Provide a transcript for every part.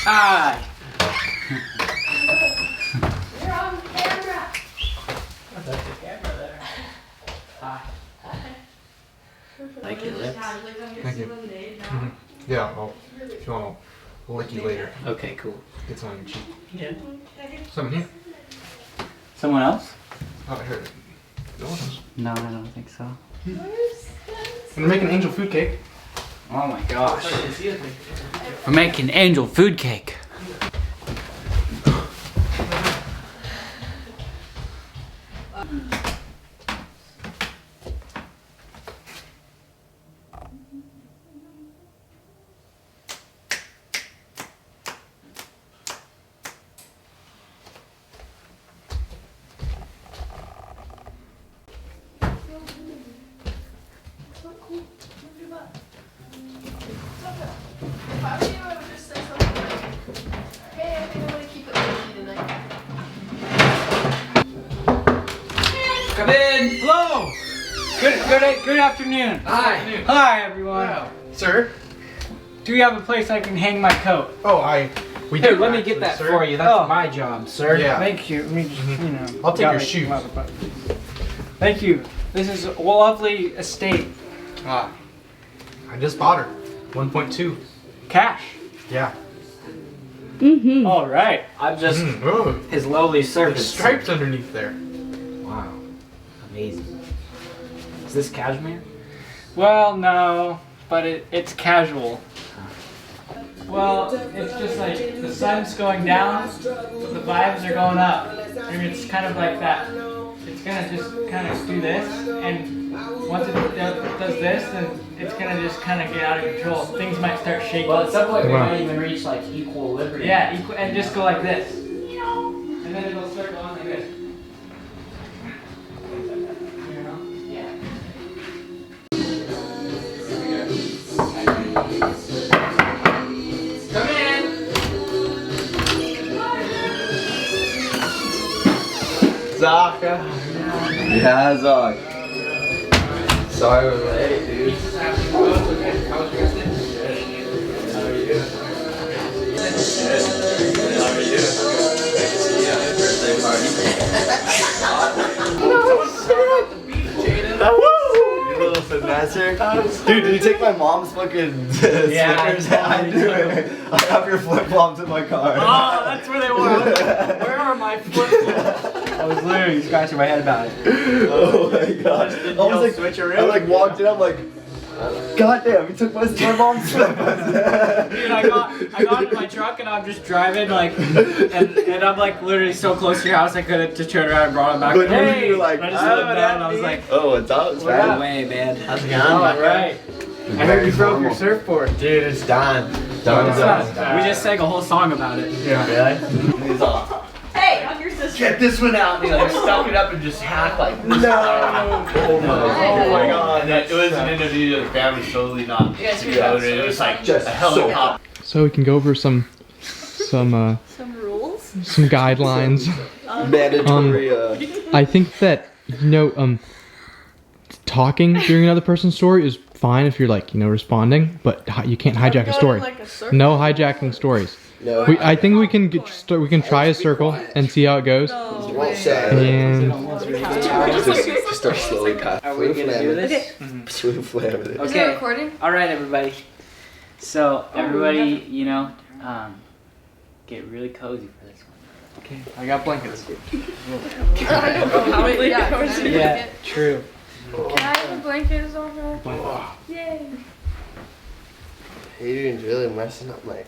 Hi. You're on camera. That's the camera there. Hi. Like your lips. Thank you. Yeah, well, if you want, I'll lick you later. Okay, cool. Get some on your cheek. Yeah. Someone here? Someone else? Oh, I heard it. No one else. No, I don't think so. I'm gonna make an angel food cake. Oh my gosh. We're making angel food cake. If I were you, I would just say something like, hey, I think I'm gonna keep it low-key tonight. Come in. Hello. Good afternoon. Hi. Hi everyone. Wow. Sir? Do you have a place I can hang my coat? Oh, we Here, do. let me actually, get that sir. for you. That's my job, sir. Yeah. Thank you. Let me just, I'll take gotta your make shoes. them up, but- Thank you. This is a lovely estate. Ah, I just bought her. 1.2. Cash. Yeah. All right. I'm just Oh, his lowly there's servant. stripes underneath there. Wow. Amazing. Is this cashmere? Well, no, but it's casual. Well, it's just like the sun's going down, the vibes are going up. And it's kind of like that. It's gonna just kind of do this, and once it does this, then it's gonna just kind of get out of control. Things might start shaking. Well, at some point we might even reach like equilibrium. Yeah, and just go like this. And then it'll start going like this. Yeah. Come in. Zaka. Yeah, Zach. Sorry we're late, dude. You little finesser. Dude, did you take my mom's fucking Snickers? I do. I have your flip flops in my car. Oh, that's where they were. Where are my flip-flops? I was literally scratching my head about it. Oh my god. I like walked in, I'm like, God damn, you took my mom's slippers. Dude, I got in my truck and I'm just driving like, and I'm like literally so close to your house I could have just turned around and brought them back. But Hey! you were like, And I just looked down and I was like, oh, what's up? It's "What fine. way, man? How's it going? All right. I heard you broke your surfboard. Dude, it's done. We just sang a whole song about it. Yeah. Really? He's off. Hey, I'm your sister. Get this one out. And he like stuck it up and just hacked like this. No. Oh my god. And then it was an interview of the family totally not together. It was like Just a helicopter. So we can go over some Some rules? some guidelines. Mandatory. I think that talking during another person's story is fine if you're like responding, but you can't hijack a story. Like a circle. No hijacking stories. No. I think we can we can try a circle and see how it goes. No Well way. said. And Just start slowly past. Are we gonna do this? Swim flam with it. Is it Okay. recording? All right, everybody. So everybody, get really cozy for this one. okay, I got blankets. I don't know how many hours to Yeah, get. true. Can I have a blanket as well? Yay. Adrian's really messing up my.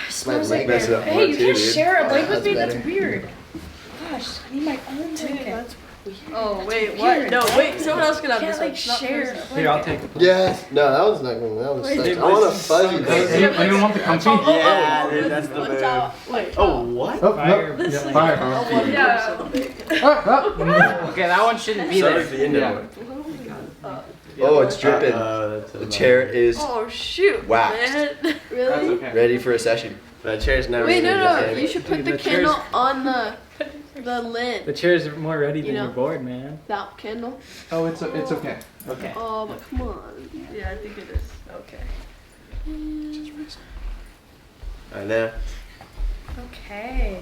Smells My like mess it up Hey, more you too, can't dude. share a blanket That's with me? That's better. weird. Gosh, I need my own blanket. That's weird. Oh, wait, what? No, wait, someone else can have Can't this like one. Not share. personal. Here, I'll take it. Yes. No, that was not gonna. That was. Wait, Such, I want a fuzzy. Anyone want the comfy? Yeah, dude, that's the Watch move. out. Wait. Oh, what? Oh, Fire. no. This Yeah, is fire. Yeah. Okay, that one shouldn't be So there. is the indoor one. Oh, it's dripping. The chair is Oh, shoot. Waxed. Man. That's Really? okay. ready for a session. The chair's never. Wait, gonna no. get You should put Dude, the the chairs- candle on the lid. The chairs are more ready than You know. your board, man. That candle. Oh, it's okay. Okay. Oh, but come on. Yeah, I think it is. Okay. I know. Okay.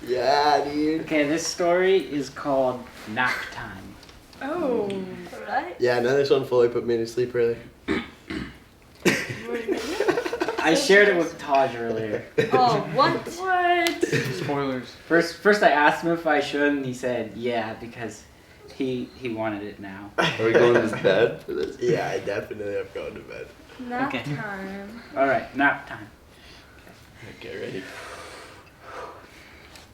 Yeah, dude. Okay, this story is called Nap Time. Oh. Alright. Yeah, now this one fully put me to sleep early. I shared it with Taj earlier. Oh, what? What? Spoilers. First I asked him if I should, and he said yeah, because he wanted it now. Are we going to bed for this? Yeah, I definitely am going to bed. Nap Okay. time. Alright, nap time. Get ready.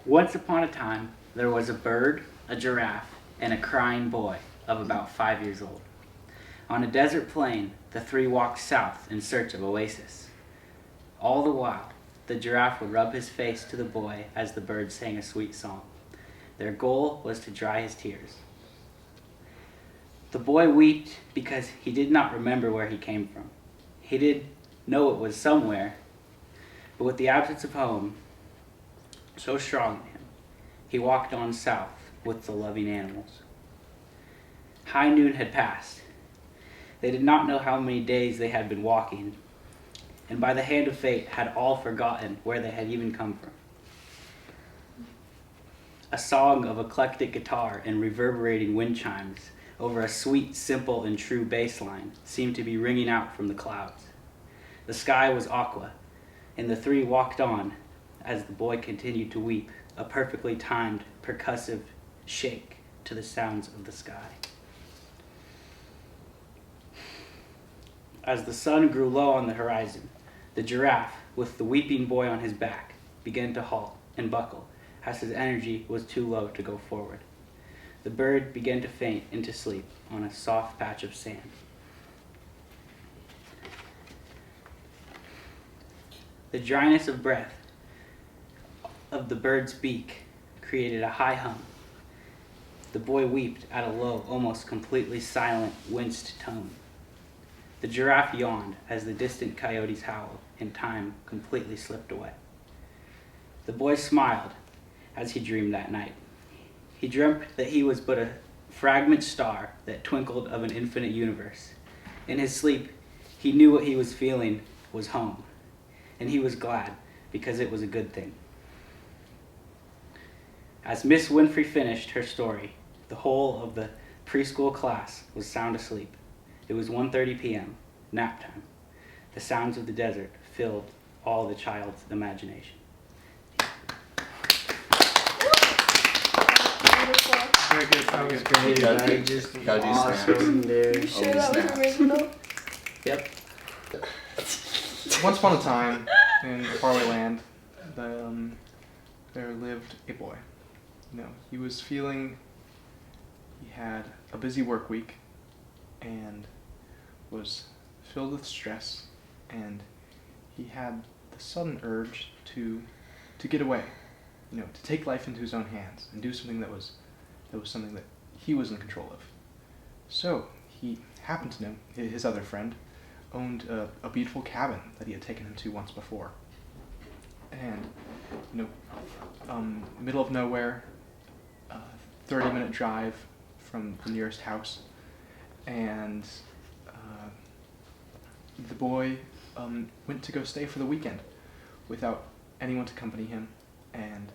Once upon a time, there was a bird, a giraffe, and a crying boy of about 5 years old. On a desert plain, the three walked south in search of oasis. All the while, the giraffe would rub his face to the boy as the bird sang a sweet song. Their goal was to dry his tears. The boy wept because he did not remember where he came from. He did know it was somewhere, but with the absence of home so strong in him, he walked on south with the loving animals. High noon had passed. They did not know how many days they had been walking, and by the hand of fate had all forgotten where they had even come from. A song of eclectic guitar and reverberating wind chimes over a sweet, simple, and true bass line seemed to be ringing out from the clouds. The sky was aqua, and the three walked on as the boy continued to weep, a perfectly timed, percussive shake to the sounds of the sky. As the sun grew low on the horizon, the giraffe, with the weeping boy on his back, began to halt and buckle, as his energy was too low to go forward. The bird began to faint into sleep on a soft patch of sand. The dryness of breath of the bird's beak created a high hum. The boy wept at a low, almost completely silent, winced tone. The giraffe yawned as the distant coyotes howled, and time completely slipped away. The boy smiled as he dreamed that night. He dreamt that he was but a fragment star that twinkled of an infinite universe. In his sleep, he knew what he was feeling was home, and he was glad because it was a good thing. As Miss Winfrey finished her story, the whole of the preschool class was sound asleep. It was 1:30 p.m., nap time. The sounds of the desert filled all the child's imagination. Very good. That was Great, great. man. Just Gotta do awesome, dude. You sure that was original? Yep. Once upon a time, in a faraway land, there lived a boy. You know, he was feeling. He had a busy work week, and was filled with stress, and he had the sudden urge to get away, you know, to take life into his own hands and do something that was something that he was in control of. So he happened to know his other friend owned a beautiful cabin that he had taken him to once before, and you know, middle of nowhere, 30-minute drive from the nearest house, and the boy went to go stay for the weekend without anyone to accompany him, and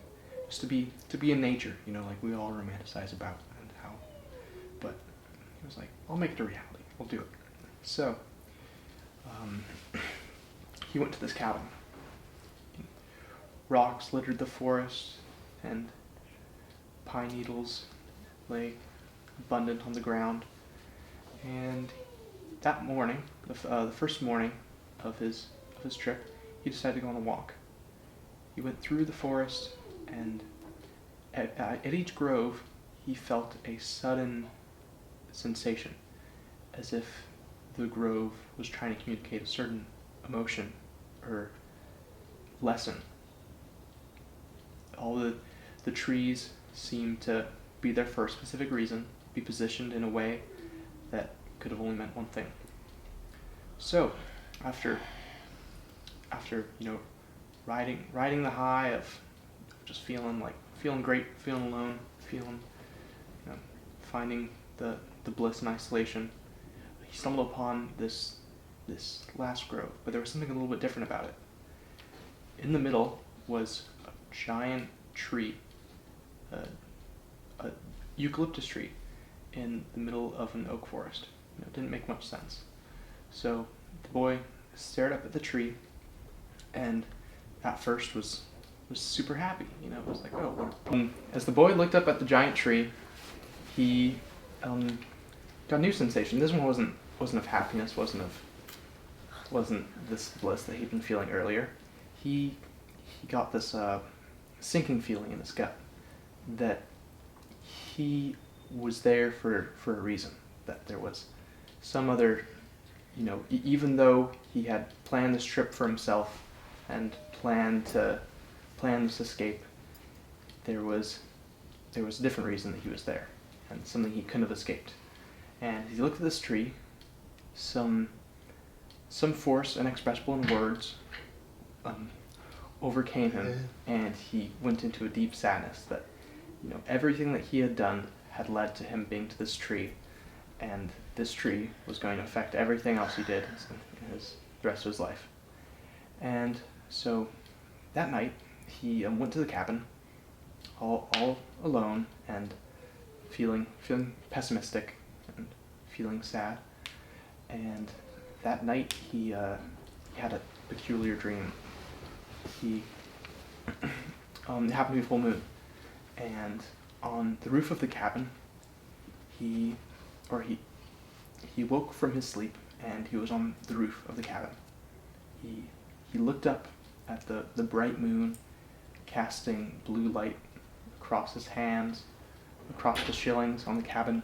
just to be in nature, you know, like we all romanticize about and how. But he was like, I'll make it a reality. I'll do it. So he went to this cabin. Rocks littered the forest, and pine needles lay abundant on the ground. And that morning, the first morning of his trip, he decided to go on a walk. He went through the forest, and at each grove, he felt a sudden sensation, as if the grove was trying to communicate a certain emotion or lesson. All the trees seemed to be there for a specific reason, be positioned in a way that could have only meant one thing. So, after you know, riding the high of just feeling great, feeling alone, finding the bliss in isolation, he stumbled upon this last grove, but there was something a little bit different about it. In the middle was a giant tree, a eucalyptus tree, in the middle of an oak forest. It didn't make much sense. So the boy stared up at the tree, and at first was super happy. It was like, oh, what? As the boy looked up at the giant tree, he got a new sensation. This one wasn't of happiness, wasn't this bliss that he'd been feeling earlier. He got this sinking feeling in his gut that he was there for a reason, that there was some other, even though he had planned this trip for himself and planned this escape, there was a different reason that he was there, and something he couldn't have escaped. And as he looked at this tree, some force inexpressible in words overcame him, and he went into a deep sadness that everything that he had done had led to him being to this tree, and this tree was going to affect everything else he did in the rest of his life. And so that night he went to the cabin all alone and feeling pessimistic and feeling sad. And that night he had a peculiar dream. It happened to be full moon, and on the roof of the cabin, he woke from his sleep, and he was on the roof of the cabin. He looked up at the bright moon casting blue light across his hands, across the shillings on the cabin,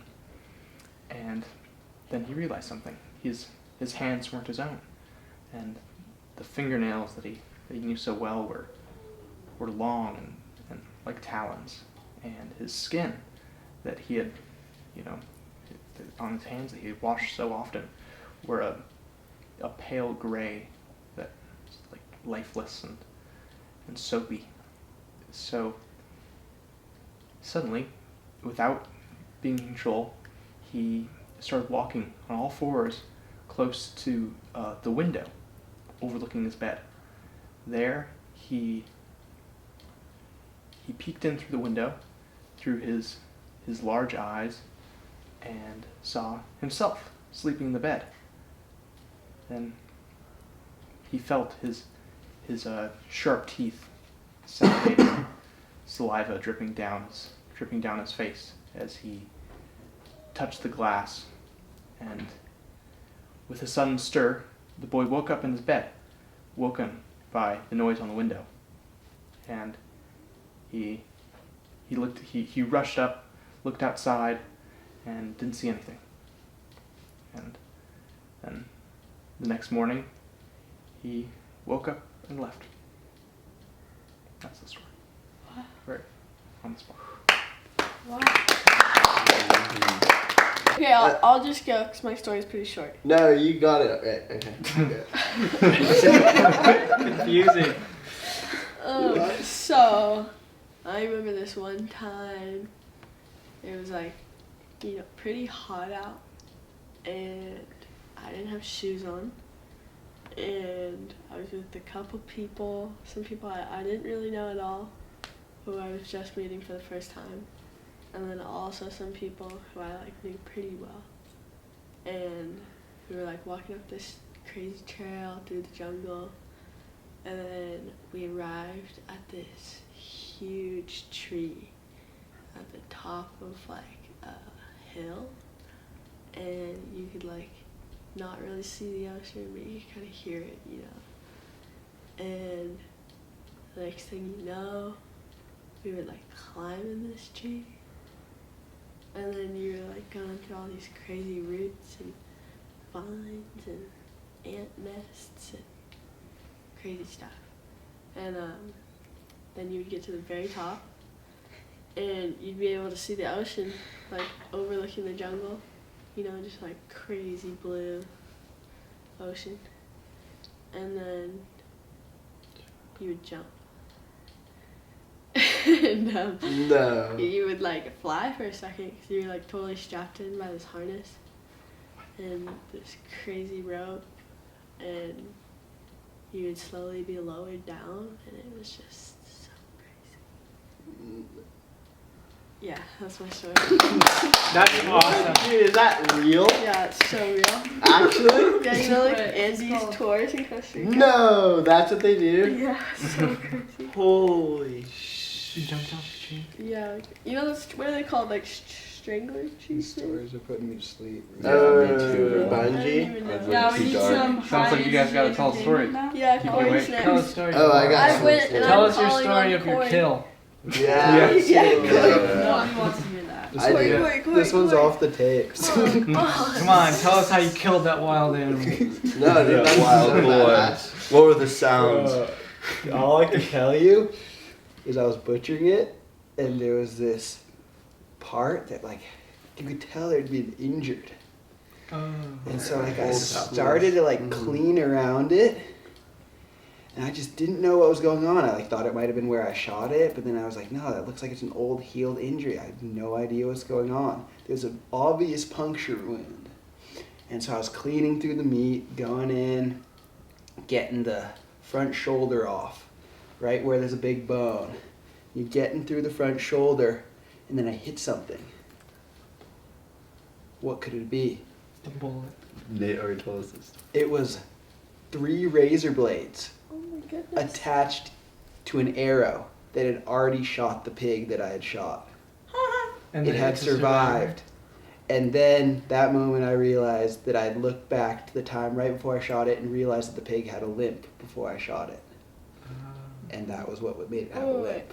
and then he realized something. His hands weren't his own, and the fingernails that he knew so well were long and like talons, and his skin that he had, on his hands that he had washed so often, were a pale gray that was like lifeless and soapy. So suddenly, without being in control, he started walking on all fours close to the window overlooking his bed. There, he peeked in through the window, through his large eyes, and saw himself sleeping in the bed. Then he felt his sharp teeth salivating, saliva dripping down his face as he touched the glass, and with a sudden stir, the boy woke up in his bed, woken by the noise on the window. And he rushed up, looked outside, and didn't see anything. And then the next morning, he woke up and left. That's the story. What? Right on the spot. Wow. Okay, I'll just go because my story is pretty short. No, you got it. Right. Okay. Confusing. So, I remember this one time, it was like, pretty hot out, and I didn't have shoes on, and I was with a couple people, some people I didn't really know at all, who I was just meeting for the first time, and then also some people who I knew pretty well, and we were walking up this crazy trail through the jungle, and then we arrived at this huge tree at the top of a hill, and you could not really see the ocean, but you could kind of hear it, and the next thing you know, we were climbing this tree, and then you were going through all these crazy roots and vines and ant nests and crazy stuff. And then you would get to the very top, and you'd be able to see the ocean overlooking the jungle, just crazy blue ocean. And then you would jump. And No. you would fly for a second because you were totally strapped in by this harness, and this crazy rope, and you would slowly be lowered down, and it was just so crazy. Yeah, that's my story. That's awesome. Dude, is that real? Yeah, it's so real. Actually? Yeah, you know, like But it's Andy's called- tours in Costa Rica? No, that's what they do? Yeah, it's so crazy. Holy You shit. jumped off the tree. Yeah, like, you know, what are they called? Like strangler These trees? stories are putting me to sleep. Yeah, me too. I don't Bungee? even know. I've Yeah, Too we need dark. some. Sounds like you guys gotta tell a story. Yeah, Keep Corey's awake. next. Tell a story. Oh, I got I some went stories. and Tell I'm us your calling story on of your Corey. kill. Yeah. Nobody wants to hear that. This, Corey, one- Corey, Corey, this one's Corey. off the tapes. Come on, tell us how you killed that wild animal. No, dude, Yeah, that's wild so boy. badass. What were the sounds? All I can tell you is I was butchering it, and there was this part that, like, you could tell there'd been injured. And so, like, I Old started to, like, clean around it, and I just didn't know what was going on. I, like, thought it might have been where I shot it, but then I was like, no, that looks like it's an old healed injury. I have no idea what's going on. There's an obvious puncture wound. And so I was cleaning through the meat, going in, getting the front shoulder off, right where there's a big bone. You're getting through the front shoulder, and then I hit something. What could it be? The bullet. Nate already told us this. It was 3 razor blades Oh my goodness. attached to an arrow that had already shot the pig that I had shot. And It then had it's a survivor. survived. And then that moment I realized that I had looked back to the time right before I shot it and realized that the pig had a limp before I shot it. And that was what made it have a Oh, limp.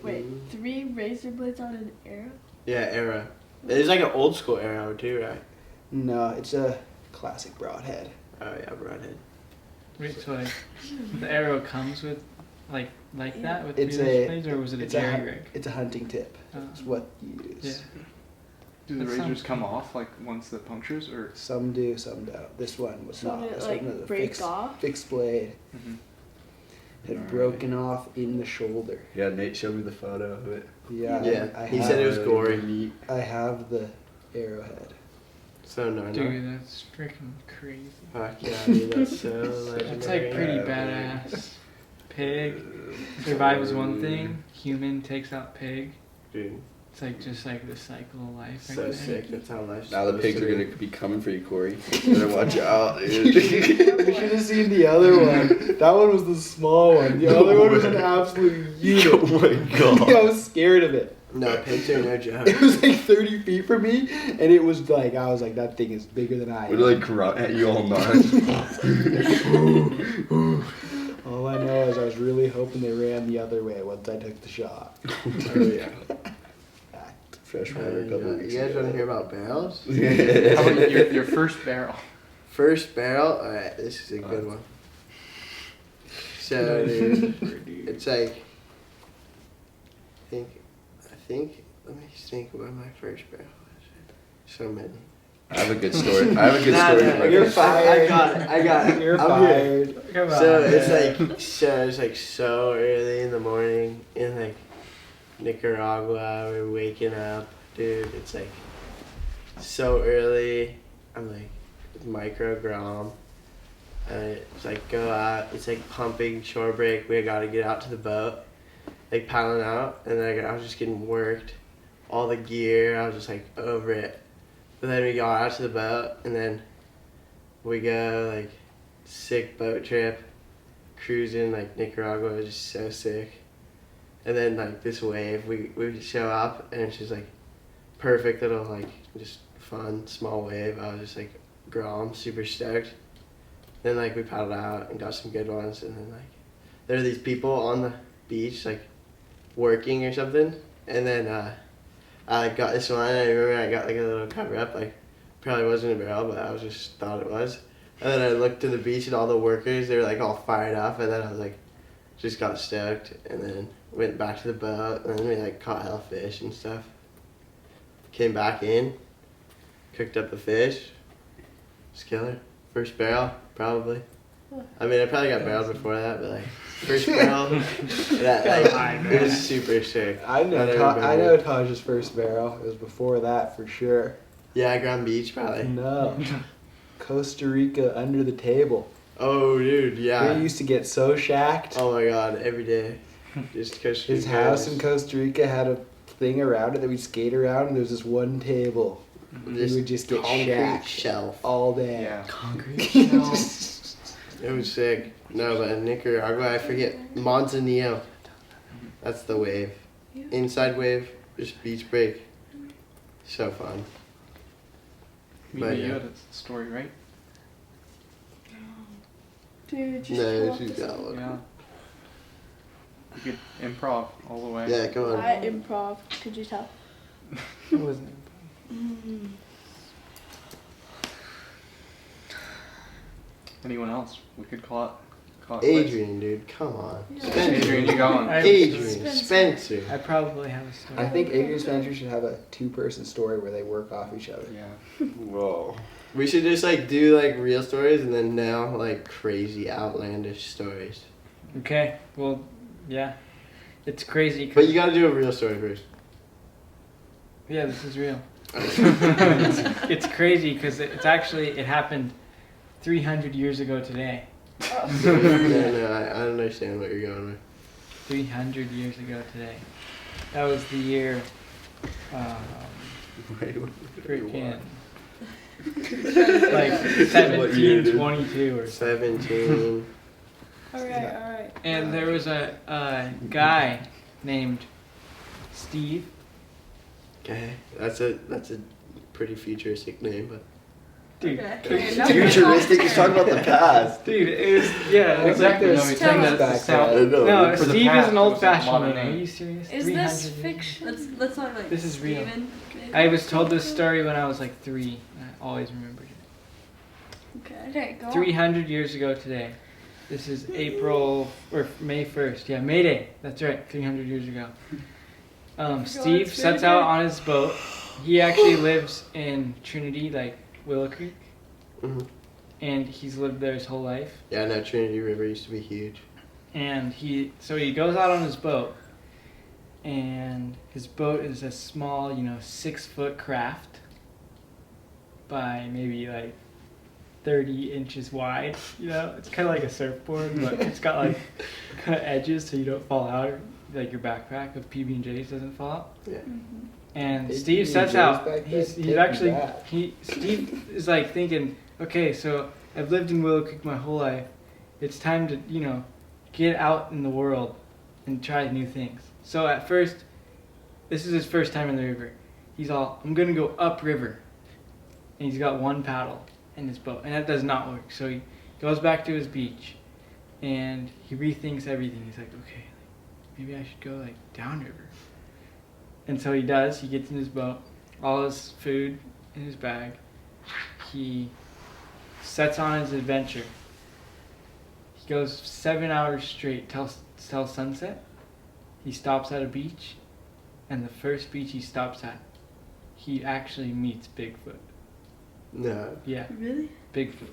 Wait, 3 razor blades on an arrow? Yeah, arrow. It's like an old school arrow too, right? No, it's a classic broadhead. Oh yeah, broadhead. Wait, so like, the arrow comes with, like that with It's razor a- blades, or was it a It's a, jerry hu- rig? it's a hunting tip. It's what you use. Yeah. Do the That razors sounds come cool. off like once the punctures or? Some do, some don't. This one was So not. did it This like one was a break fixed, off? fixed blade. Mhm. Had Alright. broken off in the shoulder. Yeah, Nate showed me the photo of it. Yeah. Yeah, I he have, said it was gory. I have the arrowhead. So no. Dude, that's freaking crazy. Fuck yeah, dude, that's so legendary. That's like pretty Yeah, badass. Pig survives one thing, human takes out pig. Dude, It's like just like the cycle of life. so right there. sick. That's how life's Now the supposed pigs to are be. gonna be coming for you, Corey. You better watch out, dude. You should have seen the other one. That one was the small one. The other one was an absolute unit. Oh my god. I was scared of it. No, pigs are no joke. It was like 30 feet from me, and it was like, I was like, that thing is bigger than I Would am. like grunt at you all night. All I know is I was really hoping they ran the other way once I took the shot. Oh yeah. Freshwater a couple You weeks guys ago. want to hear about barrels? How about your first barrel? First barrel. All right, this is a good one. So, dude, it's like, I think. Let me think what my first barrel was. So many. I have a good story. I have a good Nah, story. nah, for my you're first- fine. I got it. I got it. You're I'm here. fired. Come on. So man. it's like so early in the morning in like Nicaragua. We're waking up, dude. It's like so early. I'm like micro grom. And it's like go out. It's like pumping shore break. We gotta get out to the boat, like paddling out, and then I was just getting worked. All the gear, I was just like over it. But then we got out to the boat, and then we go like sick boat trip, cruising like Nicaragua was just so sick. And then like this wave, we show up, and it's just like perfect little like just fun small wave. I was just like grom, super stoked. Then like we paddled out and got some good ones, and then like there were these people on the beach like working or something, and then I got this one. I remember I got like a little cover up, like probably wasn't a barrel, but I was just thought it was. And then I looked to the beach and all the workers, they were like all fired up, and then I was like, just got stoked, and then went back to the boat, and then we like caught hellfish and stuff. Came back in, cooked up the fish. It's killer. First barrel, probably. I mean, I probably got barrels before that, but like first barrel, that like it was super sick. I know don't remember. Taj's first barrel. It was before that for sure. Yeah, Grand Beach probably. No. Costa Rica under the table. Oh, dude, yeah. We used to get so shacked. Oh my god, every day. Just Costa His Rica, house just- in Costa Rica had a thing around it that we'd skate around, and there was this one table. We would just get concrete shacked shelf. all day. Yeah. Concrete shells. It was sick. No, but in Nicaragua, I forget. Manzanillo. That's the wave. Inside wave, just beach break. So fun. But, You yeah. had a story, right? Dude, just No, come she's up got one. Yeah. You could improv all the way. Yeah, come on. I improv. Could you tell? It wasn't. Anyone else? We could call it quits. Adrian, dude, come on. Spencer. Adrian, you going? Adrian, Spencer. I probably have a story. I think Adrian Spencer should have a 2-person story where they work off each other. Yeah. Whoa. We should just like do like real stories and then now like crazy outlandish stories. Okay. Well, yeah. It's crazy. But you gotta do a real story first. Yeah, this is real. It's crazy because it happened 300 years ago today. No, I don't understand what you're going with. 300 years ago today. That was the year. Freaking. Like 1722 or something. 17. Alright. And there was a guy named Steve. Okay, that's a pretty futuristic name, but Dude, Futuristic, he's talking about the past. dude, it was yeah, Exactly. Like No, there's he's saying tons that of it's stuff. I know. No, For the Steve past, is an it was a old-fashioned modern name. name. Are you serious? Is 300 this years? fiction? Let's not like. This is real. Steven, maybe? I was told this story when I was like 3. I always remembered it. Okay, go on. 300 years ago today. This is April or May 1st. Yeah, May Day. That's right. 300 years ago. Steve it's sets May out Day. on his boat. He actually lives in Trinity, like Willow Creek, Mhm. and he's lived there his whole life. Yeah, no, Trinity River used to be huge. And he goes out on his boat, and his boat is a small, 6-foot craft by maybe like 30 inches wide. It's kind of like a surfboard, but it's got like kind of edges so you don't fall out, or like your backpack of PB&J's doesn't fall out. Yeah. And Hey, Steve PB&J's sets out. back then? He's Can't be actually bad. Steve is like thinking, okay, so I've lived in Willow Creek my whole life. It's time to get out in the world and try new things. So at first, this is his first time in the river. He's all, I'm gonna go upriver, and he's got one paddle in his boat, and that does not work. So he goes back to his beach, and he rethinks everything. He's like, okay, maybe I should go like downriver. And so he does. He gets in his boat, all his food in his bag. He sets on his adventure. He goes 7 hours straight till sunset. He stops at a beach, and the first beach he stops at, he actually meets Bigfoot. No. Yeah, Really? Bigfoot.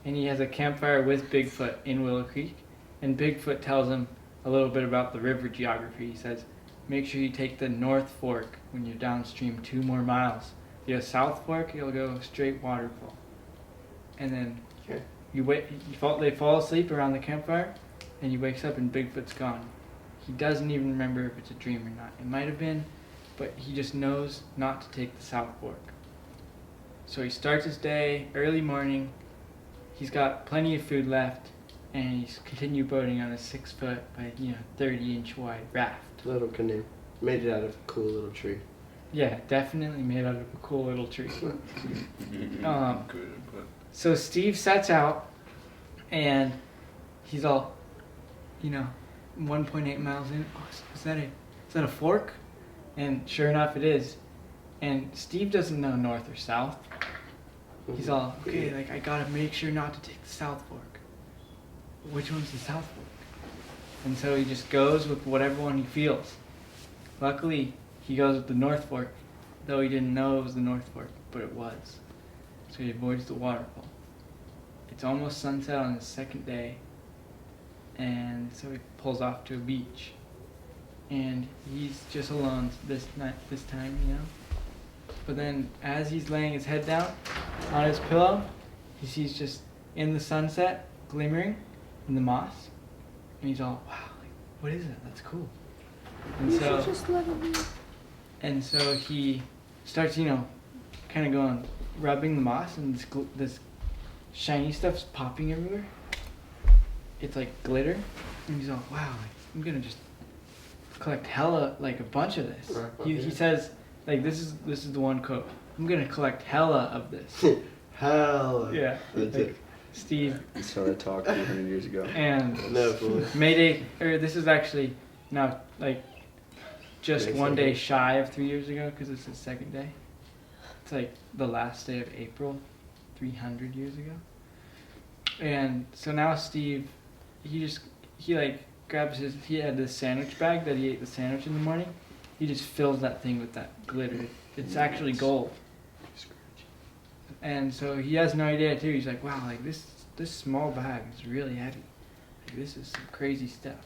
And he has a campfire with Bigfoot in Willow Creek, and Bigfoot tells him a little bit about the river geography. He says, make sure you take the North Fork when you're downstream 2 more miles. If you have South Fork, you'll go straight waterfall. And then Okay. they fall asleep around the campfire, and he wakes up and Bigfoot's gone. He doesn't even remember if it's a dream or not. It might have been, but he just knows not to take the South Fork. So he starts his day early morning. He's got plenty of food left, and he's continue boating on a 6-foot by 30-inch wide raft. Little canoe. Made it out of a cool little tree. Yeah, definitely made out of a cool little tree. Good input. So Steve sets out, and he's all, 1.8 miles in. Oh, is that a fork? And sure enough, it is. And Steve doesn't know north or south. He's all, okay, like I gotta make sure not to take the South Fork. Which one's the South Fork? And so he just goes with whatever one he feels. Luckily, he goes with the North Fork, though he didn't know it was the North Fork, but it was. So he avoids the waterfall. It's almost sunset on the second day, and so he pulls off to a beach. And he's just alone this time, But then as he's laying his head down on his pillow, he sees just in the sunset, glimmering in the moss. And he's all, wow, like, what is that? That's cool. And so he starts, kind of going, rubbing the moss, and this shiny stuff's popping everywhere. It's like glitter. And he's all, wow, like, I'm gonna just collect hella, like a bunch of this. He says, like, this is the one quote. I'm gonna collect hella of this. Hella. Yeah. That's like, it. Steve. That's how I talked 300 years ago. And No, fool. Mayday, or this is actually now like just Makes one day sense. shy of 3 years ago because it's the second day. It's like the last day of April, 300 years ago. And so now Steve, he like grabs he had this sandwich bag that he ate the sandwich in the morning. He just fills that thing with that glitter. It's actually gold. And so he has no idea too. He's like, wow, like this small bag is really heavy. Like, this is some crazy stuff.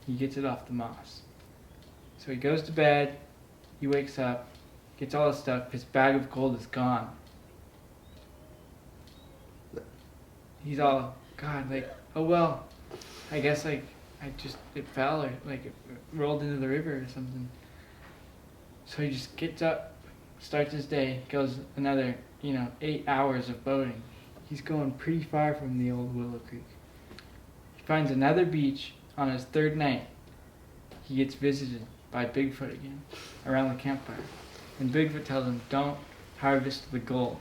He gets it off the moss. So he goes to bed. He wakes up, gets all his stuff. His bag of gold is gone. He's all, God, like, oh well, I guess like it fell or like it rolled into the river or something. So he just gets up, starts his day, goes another 8 hours of boating. He's going pretty far from the old Willow Creek. He finds another beach on his third night. He gets visited by Bigfoot again around the campfire. And Bigfoot tells him, don't harvest the gold.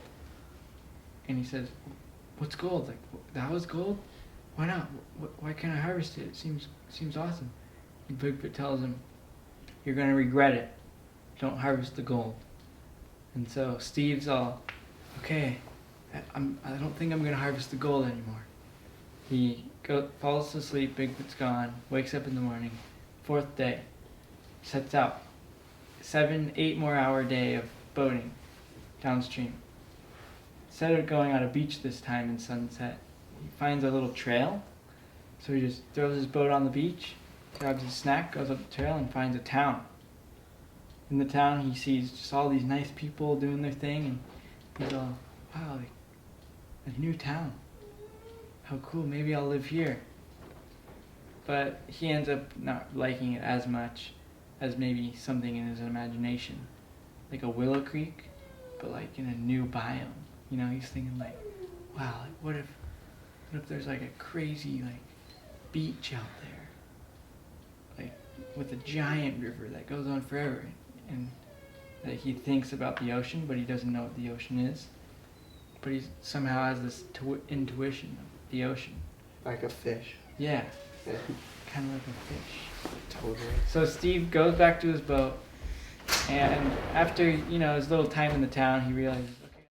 And he says, what's gold? Like, that was gold? Why not? Why can't I harvest it? It seems awesome. And Bigfoot tells him, you're going to regret it. Don't harvest the gold. And so Steve's all, okay, I don't think I'm going to harvest the gold anymore. He falls asleep, Bigfoot's gone, wakes up in the morning, 4th day, sets out. 7-8 more hour day of boating downstream. Instead of going on a beach this time in sunset, he finds a little trail. So he just throws his boat on the beach, grabs his snack, goes up the trail, and finds a town. In the town, he sees just all these nice people doing their thing, and he's all, wow, like, a new town. How cool, maybe I'll live here. But he ends up not liking it as much as maybe something in his imagination. Like a Willow Creek, but like in a new biome. He's thinking like, wow, like what if there's like a crazy like beach out there, like with a giant river that goes on forever, and that he thinks about the ocean, but he doesn't know what the ocean is. But he somehow has this intuition of the ocean. Like a fish. Yeah, Yeah. kind of like a fish. Totally. So Steve goes back to his boat, and after his little time in the town, he realizes